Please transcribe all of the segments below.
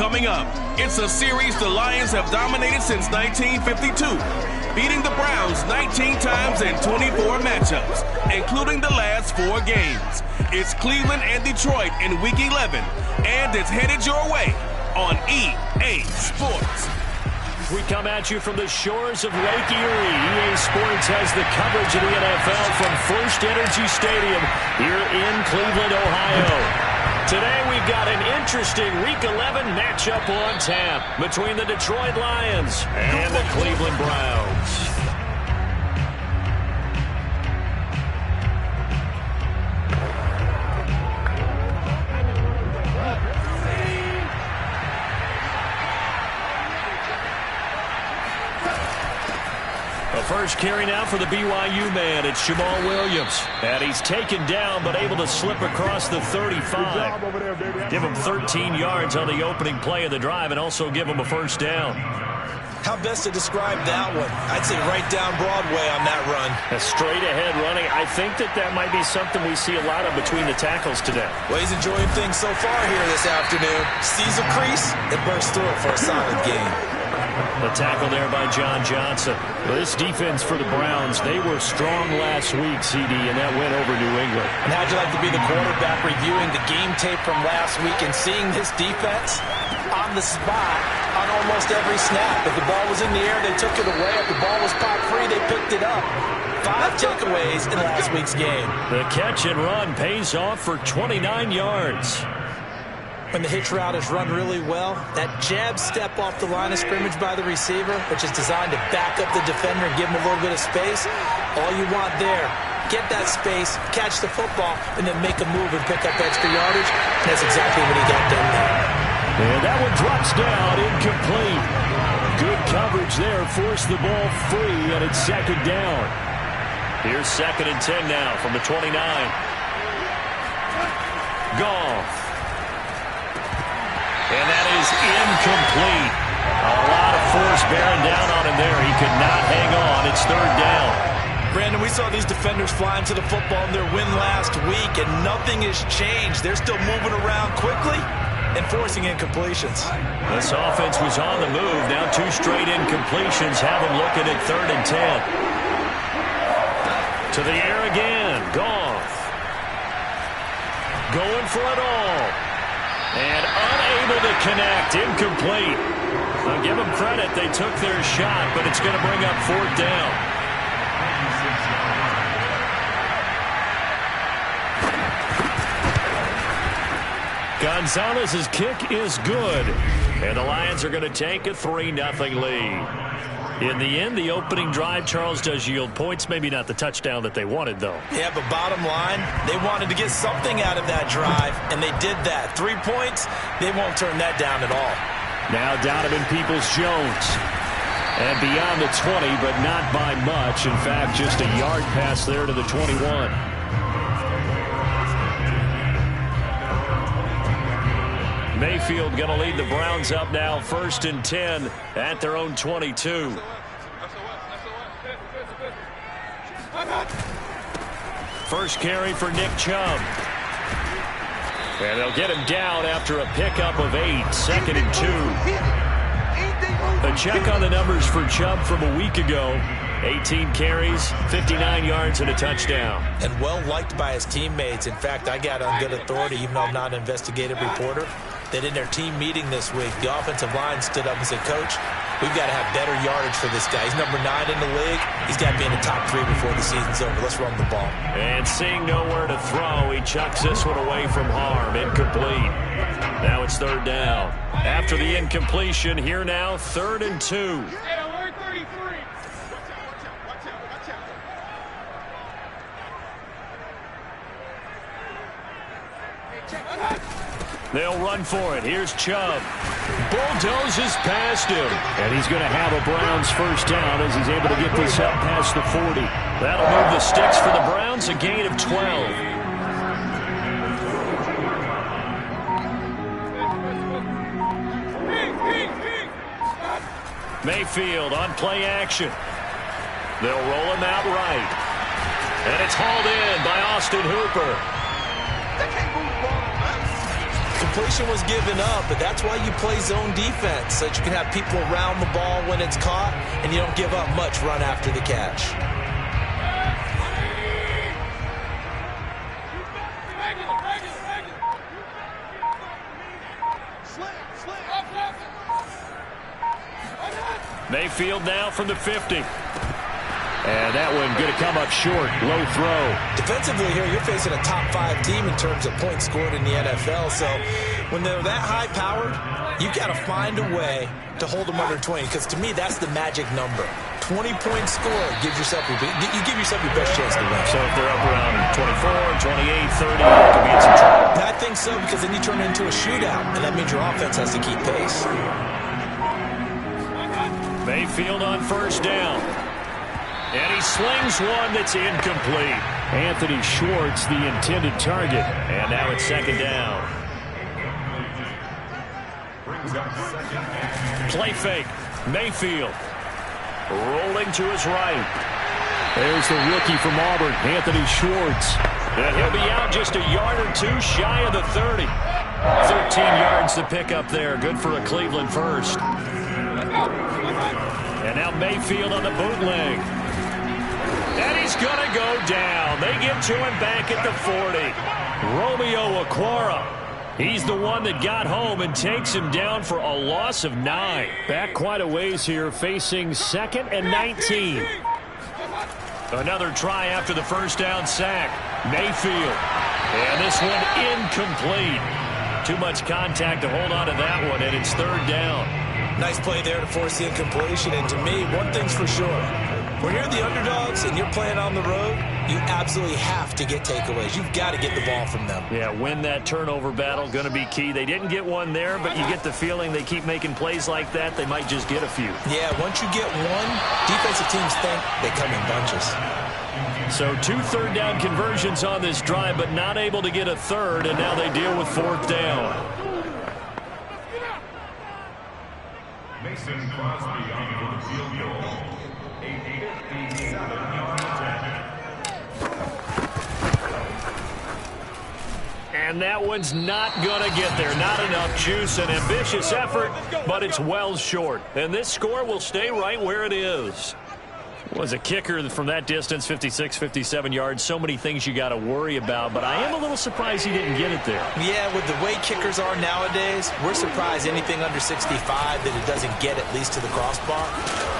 coming up. It's a series the Lions have dominated since 1952, beating the Browns 19 times in 24 matchups, including the last 4 games. It's Cleveland and Detroit in Week 11, and it's headed your way on EA Sports. We come at you from the shores of Lake Erie. EA Sports has the coverage of the NFL from First Energy Stadium here in Cleveland, Ohio. Today we've got an interesting Week 11 matchup on tap between the Detroit Lions and the Cleveland Browns. First carry now for the BYU man. It's Jamal Williams. And he's taken down but able to slip across the 35. Give him 13 yards on the opening play of the drive and also give him a first down. How best to describe that one? I'd say right down Broadway on that run. A straight ahead running. I think that might be something we see a lot of between the tackles today. Well, he's enjoying things so far here this afternoon. Sees a crease and bursts through it for a solid gain. The tackle there by John Johnson. Well, this defense for the Browns, they were strong last week, CD, and that went over New England. And how'd you like to be the quarterback reviewing the game tape from last week and seeing this defense on the spot on almost every snap? If the ball was in the air, they took it away. If the ball was pop free, they picked it up. 5 takeaways in last week's game. The catch and run pays off for 29 yards. When the hitch route is run really well, that jab step off the line of scrimmage by the receiver, which is designed to back up the defender and give him a little bit of space, all you want there, get that space, catch the football, and then make a move and pick up extra yardage. And that's exactly what he got done there. And that one drops down, incomplete. Good coverage there, forced the ball free, and it's second down. Here's 2nd and 10 now from the 29. Goff. And that is incomplete. A lot of force bearing down on him there. He could not hang on. It's 3rd down. Brandon, we saw these defenders flying to the football in their win last week, and nothing has changed. They're still moving around quickly and forcing incompletions. This offense was on the move. Now 2 straight incompletions have them looking at 3rd and 10. To the air again. Goff. Going for it all. And unable to connect. Incomplete. I'll give them credit. They took their shot, but it's going to bring up 4th down. Gonzalez's kick is good. And the Lions are going to take a 3-0 lead. In the end, the opening drive, Charles, does yield points. Maybe not the touchdown that they wanted, though. Yeah, but bottom line, they wanted to get something out of that drive, and they did that. 3 points, they won't turn that down at all. Now Donovan Peoples-Jones. And beyond the 20, but not by much. In fact, just a yard pass there to the 21. Mayfield going to lead the Browns up now, 1st and 10 at their own 22. First carry for Nick Chubb. And they'll get him down after a pickup of 8, 2nd and 2. A check on the numbers for Chubb from a week ago. 18 carries, 59 yards, and a touchdown. And well-liked by his teammates. In fact, I got on good authority, even though I'm not an investigative reporter, that in their team meeting this week, the offensive line stood up and said, Coach, we've got to have better yardage for this guy. He's number 9 in the league. He's got to be in the top 3 before the season's over. Let's run the ball. And seeing nowhere to throw, he chucks this one away from harm. Incomplete. Now it's 3rd down. After the incompletion, here now, 3rd and 2. They'll run for it. Here's Chubb. Bulldozes past him. And he's going to have a Browns first down as he's able to get this up past the 40. That'll move the sticks for the Browns, a gain of 12. Mayfield on play action. They'll roll him out right. And it's hauled in by Austin Hooper. completion was given up, but that's why you play zone defense, so that you can have people around the ball when it's caught, and you don't give up much run after the catch. Mayfield now from the 50. And that one going to come up short. Low throw. Defensively here, you're facing a top 5 team in terms of points scored in the NFL. So when they're that high-powered, you got to find a way to hold them under 20. Because to me, that's the magic number. 20-point score gives yourself you give yourself your best chance to win. So if they're up around 24, 28, 30, it could be in some trouble. I think so, because then you turn it into a shootout, and that means your offense has to keep pace. Mayfield on first down. And he slings one that's incomplete. Anthony Schwartz, the intended target. And now it's second down. Play fake. Mayfield. Rolling to his right. There's the rookie from Auburn, Anthony Schwartz. And he'll be out just a yard or two shy of the 30. 13 yards to pick up there. Good for a Cleveland first. And now Mayfield on the bootleg. And he's going to go down. They get to him back at the 40. Romeo Okwara. He's the one that got home and takes him down for a loss of 9. Back quite a ways here, facing 2nd and 19. Another try after the first down sack. Mayfield. And this one incomplete. Too much contact to hold on to that one, and it's third down. Nice play there to force the incompletion. And to me, one thing's for sure. When you're the underdogs and you're playing on the road, you absolutely have to get takeaways. You've got to get the ball from them. Yeah, win that turnover battle, going to be key. They didn't get one there, but you get the feeling they keep making plays like that, they might just get a few. Yeah, once you get one, defensive teams think they come in bunches. So 2 third-down conversions on this drive, but not able to get a third, and now they deal with fourth down. Mason Crosby on for the field goal. And that one's not going to get there. Not enough juice. An ambitious effort, but it's well short. And this score will stay right where it is. Was a kicker from that distance, 56, 57 yards. So many things you got to worry about, but I am a little surprised he didn't get it there. Yeah, with the way kickers are nowadays, we're surprised anything under 65 that it doesn't get at least to the crossbar.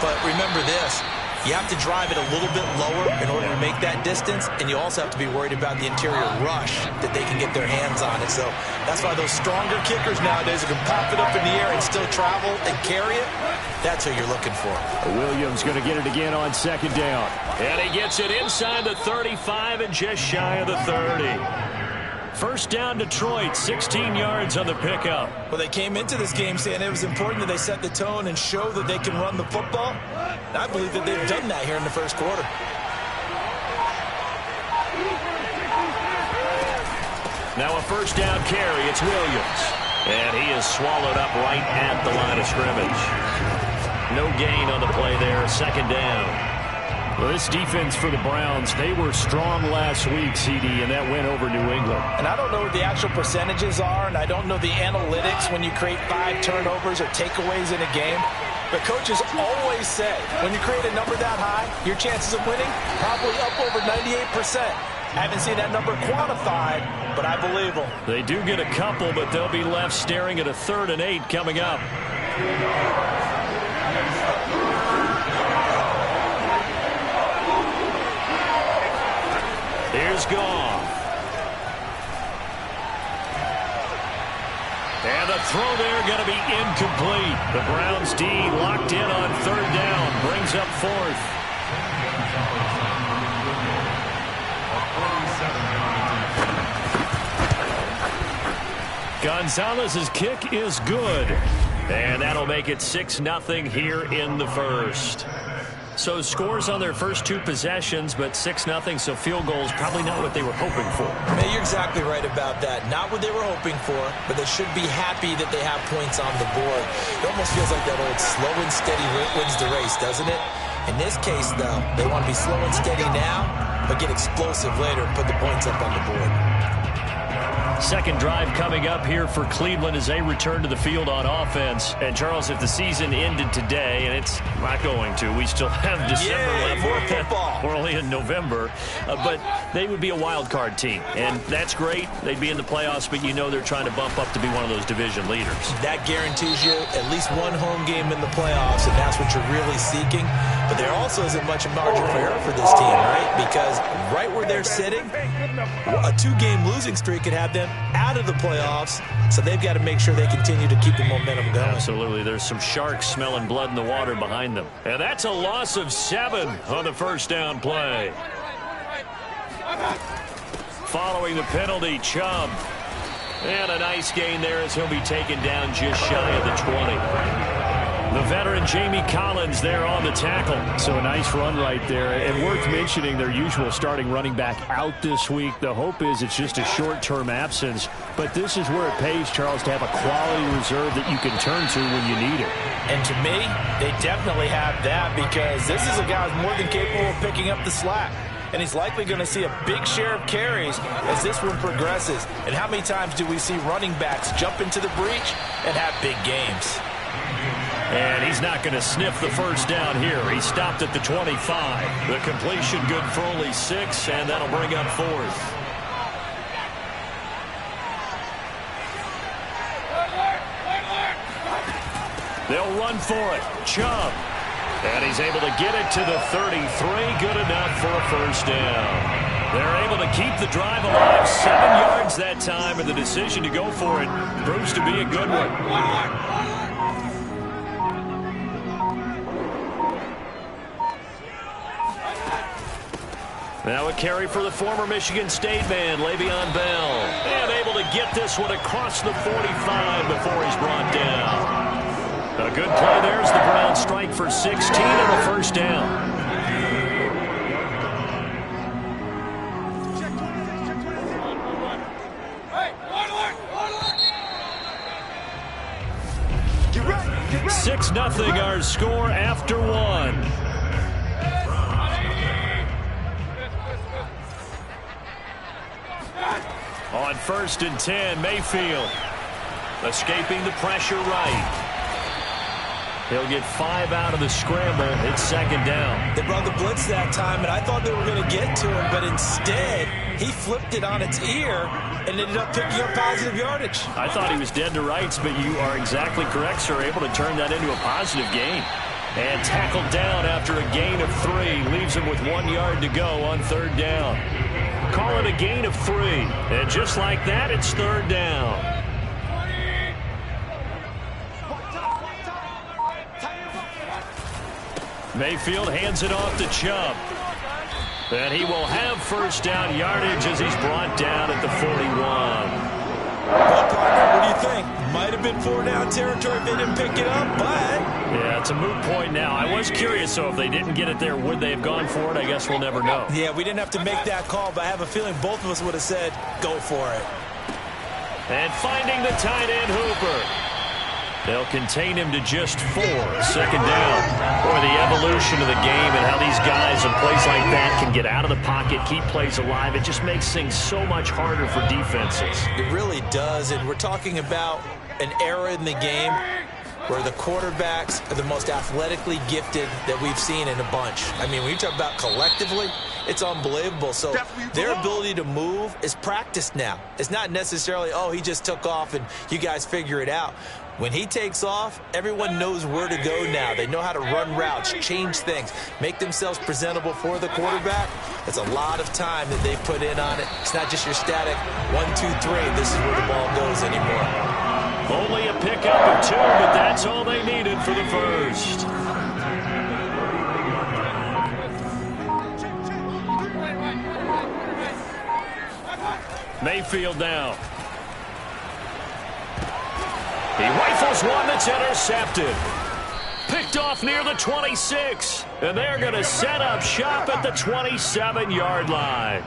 But remember this. You have to drive it a little bit lower in order to make that distance, and you also have to be worried about the interior rush that they can get their hands on it. So that's why those stronger kickers nowadays who can pop it up in the air and still travel and carry it, that's who you're looking for. Williams going to get it again on second down. And he gets it inside the 35 and just shy of the 30. First down, Detroit, 16 yards on the pickup. Well, they came into this game saying it was important that they set the tone and show that they can run the football. And I believe that they've done that here in the first quarter. Now a first down carry. It's Williams. And he is swallowed up right at the line of scrimmage. No gain on the play there. Second down. Well, this defense for the Browns, they were strong last week, CD, and that went over New England. And I don't know what the actual percentages are, and I don't know the analytics when you create 5 turnovers or takeaways in a game. But coaches always say, when you create a number that high, your chances of winning probably up over 98%. I haven't seen that number quantified, but I believe them. They do get a couple, but they'll be left staring at a 3rd and 8 coming up. Here's Goff. And the throw there going to be incomplete. The Browns D locked in on 3rd down. Brings up 4th. Gonzalez's kick is good. And that'll make it 6-0 here in the first. So scores on their first 2 possessions, but 6-0, so field goals probably not what they were hoping for. Man, you're exactly right about that. Not what they were hoping for, but they should be happy that they have points on the board. It almost feels like that old slow and steady wins the race, doesn't it? In this case, though, they want to be slow and steady now, but get explosive later and put the points up on the board. Second drive coming up here for Cleveland as they return to the field on offense. And, Charles, if the season ended today, and it's not going to, we still have December left. More football. We're only in November. But they would be a wild card team. And that's great. They'd be in the playoffs, but you know they're trying to bump up to be one of those division leaders. That guarantees you at least one home game in the playoffs, and that's what you're really seeking. But there also isn't much margin for error for this team, right? Because right where they're sitting, a 2-game losing streak could have them out of the playoffs, so they've got to make sure they continue to keep the momentum going. Absolutely. There's some sharks smelling blood in the water behind them. And that's a loss of 7 on the first down play. Following the penalty, Chubb. And a nice gain there as he'll be taken down just shy of the 20. The veteran Jamie Collins there on the tackle. So a nice run right there. And worth mentioning their usual starting running back out this week. The hope is it's just a short-term absence. But this is where it pays, Charles, to have a quality reserve that you can turn to when you need it. And to me, they definitely have that because this is a guy who's more than capable of picking up the slack. And he's likely going to see a big share of carries as this one progresses. And how many times do we see running backs jump into the breach and have big games? And he's not going to sniff the first down here. He stopped at the 25. The completion good for only 6, and that'll bring up 4th. They'll run for it. Chubb. And he's able to get it to the 33. Good enough for a first down. They're able to keep the drive alive. 7 yards that time, and the decision to go for it proves to be a good one. Now a carry for the former Michigan State man, Le'Veon Bell. And able to get this one across the 45 before he's brought down. A good play there as the Browns strike for 16 and a first down. Get ready. 6-0 our score after 1. On 1st and 10, Mayfield escaping the pressure right. He'll get 5 out of the scramble. It's 2nd down. They brought the blitz that time, and I thought they were going to get to him, but instead he flipped it on its ear and ended up picking up positive yardage. I thought he was dead to rights, but you are exactly correct, sir. Able to turn that into a positive gain. And tackled down after a gain of 3. Leaves him with 1 yard to go on 3rd down. Call it a gain of 3. And just like that, it's 3rd down. Mayfield hands it off to Chubb. And he will have first down yardage as he's brought down at the 41. Well, partner, what do you think? Might have been 4-down territory if they didn't pick it up, but... Yeah, it's a moot point now. I was curious, so if they didn't get it there, would they have gone for it? I guess we'll never know. Yeah, we didn't have to make that call, but I have a feeling both of us would have said, go for it. And finding the tight end, Hooper. They'll contain him to just 4. 2nd down. Boy, the evolution of the game and how these guys in plays like that can get out of the pocket, keep plays alive. It just makes things so much harder for defenses. It really does, and we're talking about an era in the game where the quarterbacks are the most athletically gifted that we've seen in a bunch. I mean, when you talk about collectively, it's unbelievable. So their ability to move is practiced now. It's not necessarily, oh, he just took off and you guys figure it out. When he takes off, everyone knows where to go now. They know how to run routes, change things, make themselves presentable for the quarterback. It's a lot of time that they put in on it. It's not just your static 1, 2, 3. This is where the ball goes anymore. Only a pickup of 2, but that's all they needed for the first. Mayfield now. He rifles one that's intercepted. Picked off near the 26. And they're going to set up shop at the 27-yard line.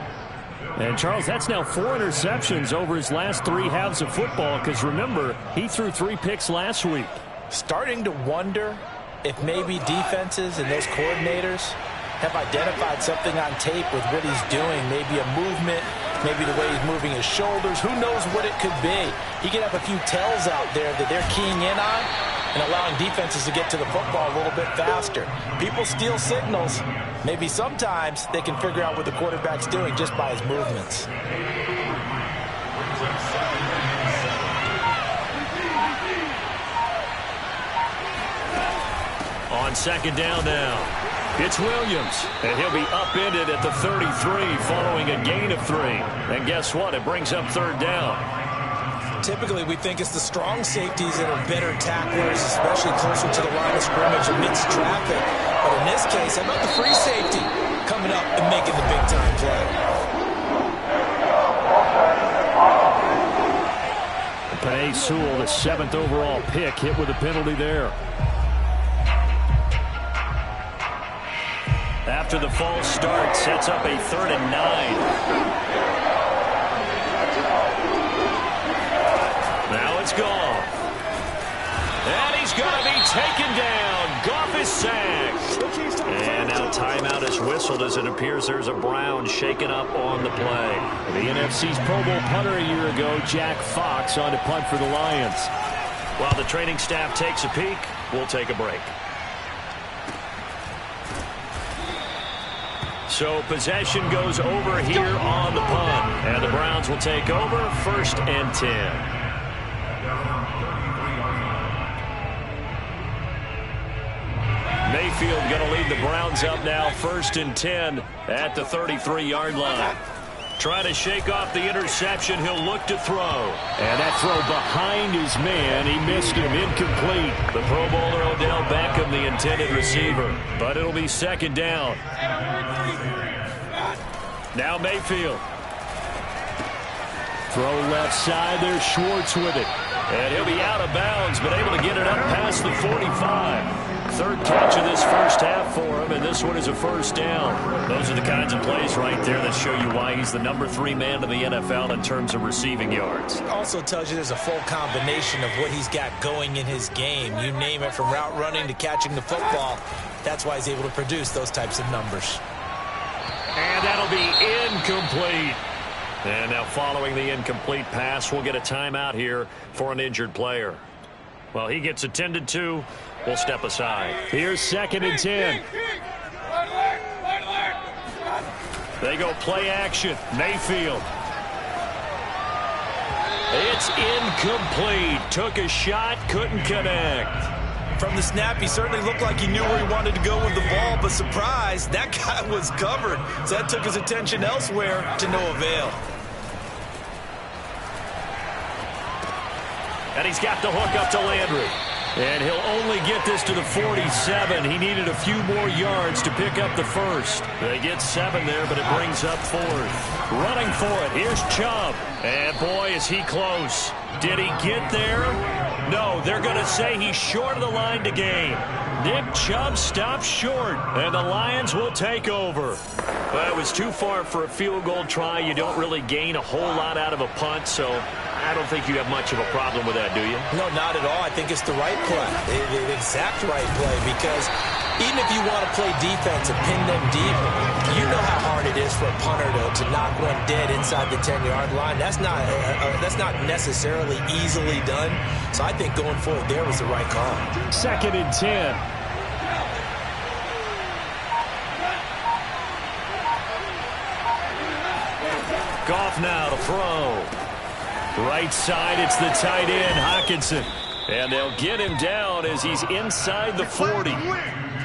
And, Charles, that's now 4 interceptions over his last 3 halves of football because, remember, he threw 3 picks last week. Starting to wonder if maybe defenses and those coordinators have identified something on tape with what he's doing, maybe a movement maybe the way he's moving his shoulders. Who knows what it could be? He could have a few tells out there that they're keying in on and allowing defenses to get to the football a little bit faster. People steal signals. Maybe sometimes they can figure out what the quarterback's doing just by his movements. On second down now, it's Williams, and he'll be upended at the 33 following a gain of 3. And guess what? It brings up third down. Typically, we think it's the strong safeties that are better tacklers, especially closer to the line of scrimmage amidst traffic. But in this case, how about the free safety coming up and making the big-time play? Penei Sewell, the 7th overall pick, hit with a penalty there. After the false start, sets up a 3rd and 9. Now it's Goff. And he's going to be taken down. Goff is sacked. And now timeout is whistled as it appears there's a Brown shaken up on the play. The NFC's Pro Bowl punter a year ago, Jack Fox, on to punt for the Lions. While the training staff takes a peek, we'll take a break. So possession goes over here on the punt. And the Browns will take over 1st and 10. Mayfield going to lead the Browns up now 1st and 10 at the 33-yard line. Trying to shake off the interception. He'll look to throw. And that throw behind his man. He missed him. Incomplete. The Pro Bowler Odell Beckham, the intended receiver. But it'll be 2nd down. Now Mayfield. Throw left side. There's Schwartz with it. And he'll be out of bounds, but able to get it up past the 45. 3rd catch of this first half for him, and this one is a 1st down. Those are the kinds of plays right there that show you why he's the number 3 man in the NFL in terms of receiving yards. Also tells you there's a full combination of what he's got going in his game. You name it, from route running to catching the football. That's why he's able to produce those types of numbers. And that'll be incomplete. And now following the incomplete pass, we'll get a timeout here for an injured player. Well, he gets attended to. We'll step aside. Here's 2nd and 10. They go play action. Mayfield. It's incomplete. Took a shot, couldn't connect. From the snap, he certainly looked like he knew where he wanted to go with the ball, but surprise, that guy was covered. So that took his attention elsewhere to no avail. And he's got the hook up to Landry. And he'll only get this to the 47. He needed a few more yards to pick up the 1st. They get 7 there, but it brings up 4th. Running for it. Here's Chubb. And boy, is he close. Did he get there? No, they're going to say he's short of the line to gain. Nick Chubb stops short, and the Lions will take over. Well, it was too far for a field goal try. You don't really gain a whole lot out of a punt, so I don't think you have much of a problem with that, do you? No, not at all. I think it's the right play, the exact right play, because even if you want to play defense and pin them deep, you know how hard it is for a punter to knock one dead inside the 10-yard line. That's not necessarily easily done. So I think going forward there was the right call. 2nd and 10. Goff now to throw. Right side, it's the tight end, Hockenson. And they'll get him down as he's inside the 40.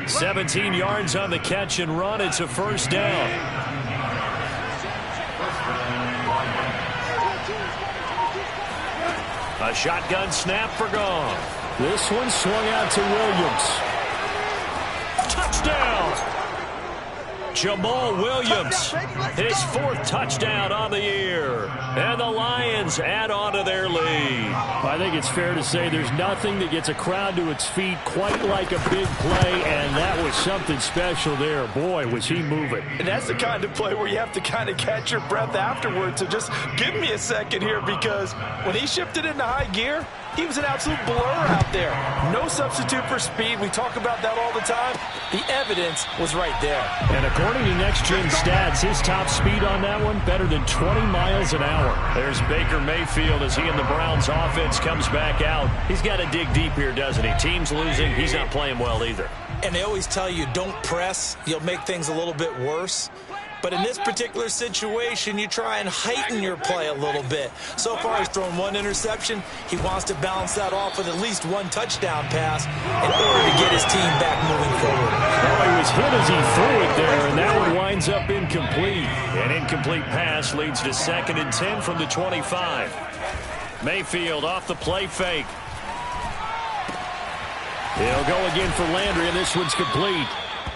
17 yards on the catch and run. It's a 1st down. A shotgun snap for Goff. This one swung out to Williams. Touchdown! Jamal Williams, his 4th touchdown on the year. And the Lions add on to their lead. I think it's fair to say there's nothing that gets a crowd to its feet quite like a big play, and that was something special there. Boy, was he moving. And that's the kind of play where you have to kind of catch your breath afterwards. So just give me a second here, because when he shifted into high gear, He was an absolute blur out there. No substitute for speed. We talk about that all the time. The evidence was right there. And according to Next Gen Stats, his top speed on that one, better than 20 miles an hour. There's Baker Mayfield as he and the Browns offense comes back out. He's got to dig deep here, doesn't he? Team's losing. He's not playing well either. And they always tell you, don't press. You'll make things a little bit worse. But in this particular situation, you try and heighten your play a little bit. So far, he's thrown one interception. He wants to balance that off with at least one touchdown pass in order to get his team back moving forward. Well, he was hit as he threw it there, and that one winds up incomplete. An incomplete pass leads to 2nd and 10 from the 25. Mayfield off the play fake. He'll go again for Landry, and this one's complete.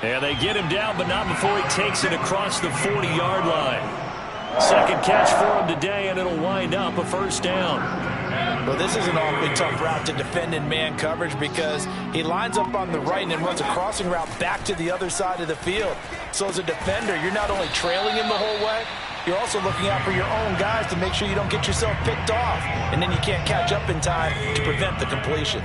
And they get him down, but not before he takes it across the 40-yard line. Second catch for him today, and it'll wind up a first down. Well, this is an awfully tough route to defend in man coverage because he lines up on the right and then runs a crossing route back to the other side of the field. So as a defender, you're not only trailing him the whole way, you're also looking out for your own guys to make sure you don't get yourself picked off. And then you can't catch up in time to prevent the completion.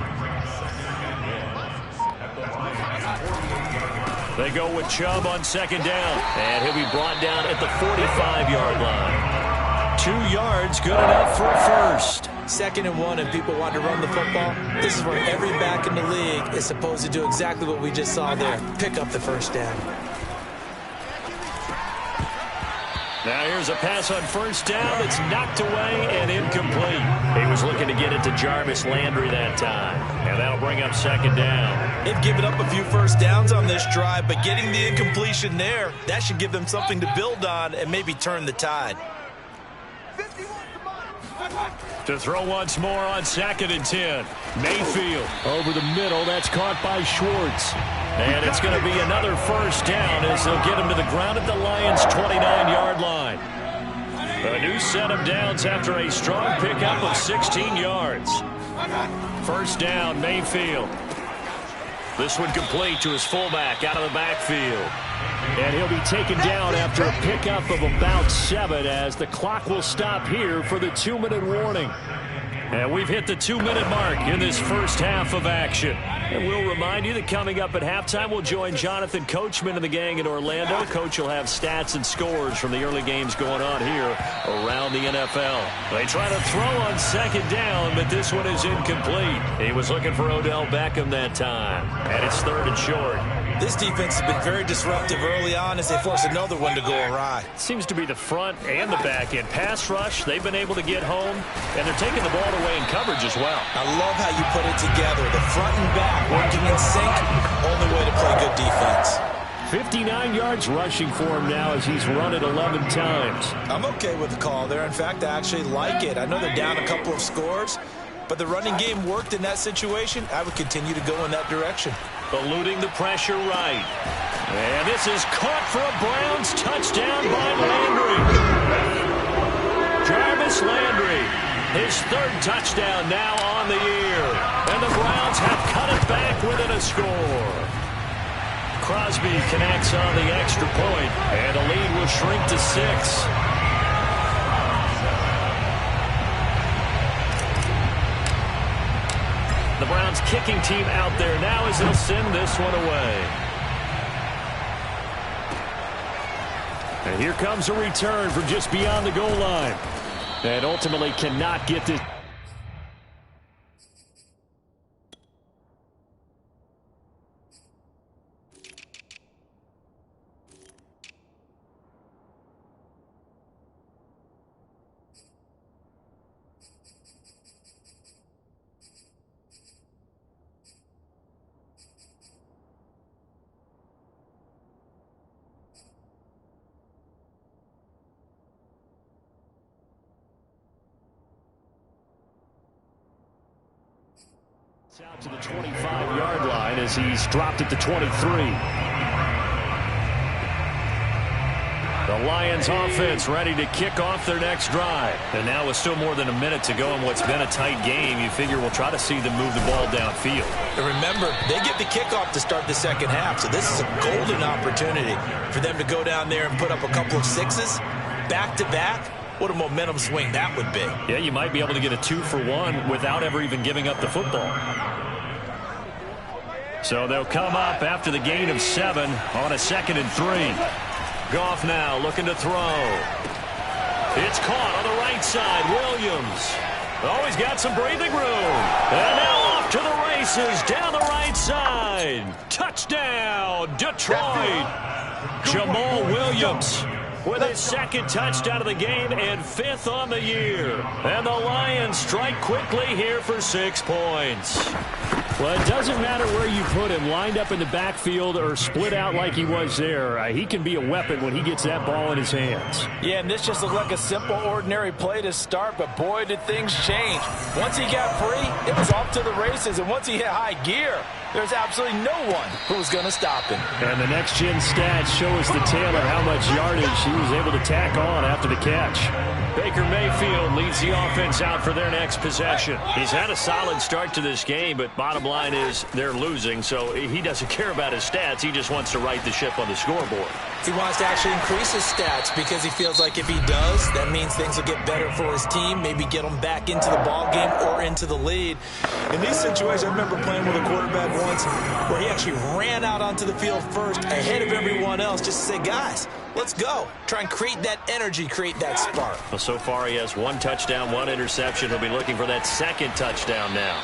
They go with Chubb on 2nd down, and he'll be brought down at the 45-yard line. 2 yards, good enough for a first. 2nd and 1, and people want to run the football. This is where every back in the league is supposed to do exactly what we just saw there. Pick up the first down. Now here's a pass on 1st down. It's knocked away and incomplete. He was looking to get it to Jarvis Landry that time. And that'll bring up 2nd down. They've given up a few first downs on this drive, but getting the incompletion there, that should give them something to build on and maybe turn the tide. To throw once more on 2nd and 10. Mayfield over the middle. That's caught by Schwartz. And it's going to be another first down as they'll get him to the ground at the Lions' 29-yard line. A new set of downs after a strong pickup of 16 yards. First down, Mayfield. This one complete to his fullback out of the backfield. And he'll be taken down after a pickup of about 7 as the clock will stop here for the 2-minute warning. And we've hit the 2-minute mark in this first half of action. And we'll remind you that coming up at halftime, we'll join Jonathan Coachman and the gang in Orlando. Coach will have stats and scores from the early games going on here around the NFL. They try to throw on 2nd down, but this one is incomplete. He was looking for Odell Beckham that time. And it's 3rd and short. This defense has been very disruptive early on as they force another one to go awry. Seems to be the front and the back end. Pass rush, they've been able to get home, and they're taking the ball away in coverage as well. I love how you put it together. The front and back working in sync, only way to play good defense. 59 yards rushing for him now as he's run it 11 times. I'm okay with the call there. In fact, I actually like it. I know they're down a couple of scores, but the running game worked in that situation. I would continue to go in that direction. Eluding the pressure right. And this is caught for a Browns touchdown by Landry. Jarvis Landry, his 3rd touchdown now on the year. And the Browns have cut it back within a score. Crosby connects on the extra point, and the lead will shrink to 6. The Browns kicking team out there now as they'll send this one away. And here comes a return from just beyond the goal line. And ultimately cannot get this. Out to the 25-yard line as he's dropped at the 23. The Lions offense ready to kick off their next drive. And now with still more than a minute to go in what's been a tight game, you figure we'll try to see them move the ball downfield. And remember, they get the kickoff to start the second half, so this is a golden opportunity for them to go down there and put up a couple of 6s back-to-back What a momentum swing that would be. Yeah, you might be able to get a 2-for-1 without ever even giving up the football. So they'll come up after the gain of 7 on a 2nd and 3. Goff now looking to throw. It's caught on the right side. Williams. Oh, he's got some breathing room. And now off to the races down the right side. Touchdown, Detroit. Jamal Williams with his 2nd touchdown of the game and 5th on the year. And the Lions strike quickly here for 6 points. Well, it doesn't matter where you put him, lined up in the backfield or split out like he was there. He can be a weapon when he gets that ball in his hands. Yeah, and this just looked like a simple, ordinary play to start, but boy, did things change. Once he got free, it was off to the races, and once he hit high gear, there's absolutely no one who was going to stop him. And the next-gen stats show us the tale of how much yardage he was able to tack on after the catch. Baker Mayfield leads the offense out for their next possession. He's had a solid start to this game, but bottom line is they're losing, so he doesn't care about his stats. He just wants to right the ship on the scoreboard. He wants to actually increase his stats because he feels like if he does, that means things will get better for his team, maybe get them back into the ball game or into the lead. In these situations, I remember playing with a quarterback once where he actually ran out onto the field first ahead of everyone else just to say, guys, let's go. Try and create that energy, create that spark. Well, so far he has 1 touchdown, 1 interception. He'll be looking for that 2nd touchdown now.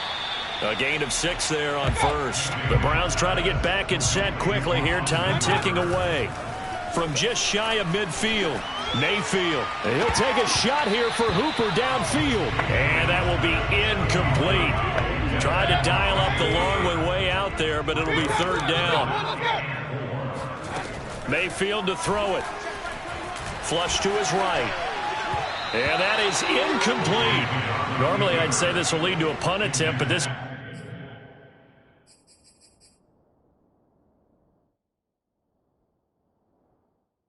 A gain of 6 there on 1st. The Browns try to get back and set quickly here. Time ticking away. From just shy of midfield, Mayfield. And he'll take a shot here for Hooper downfield. And that will be incomplete. Tried to dial up the long way out there, but it'll be 3rd down. Mayfield to throw it. Flush to his right. And that is incomplete. Normally I'd say this will lead to a punt attempt, but this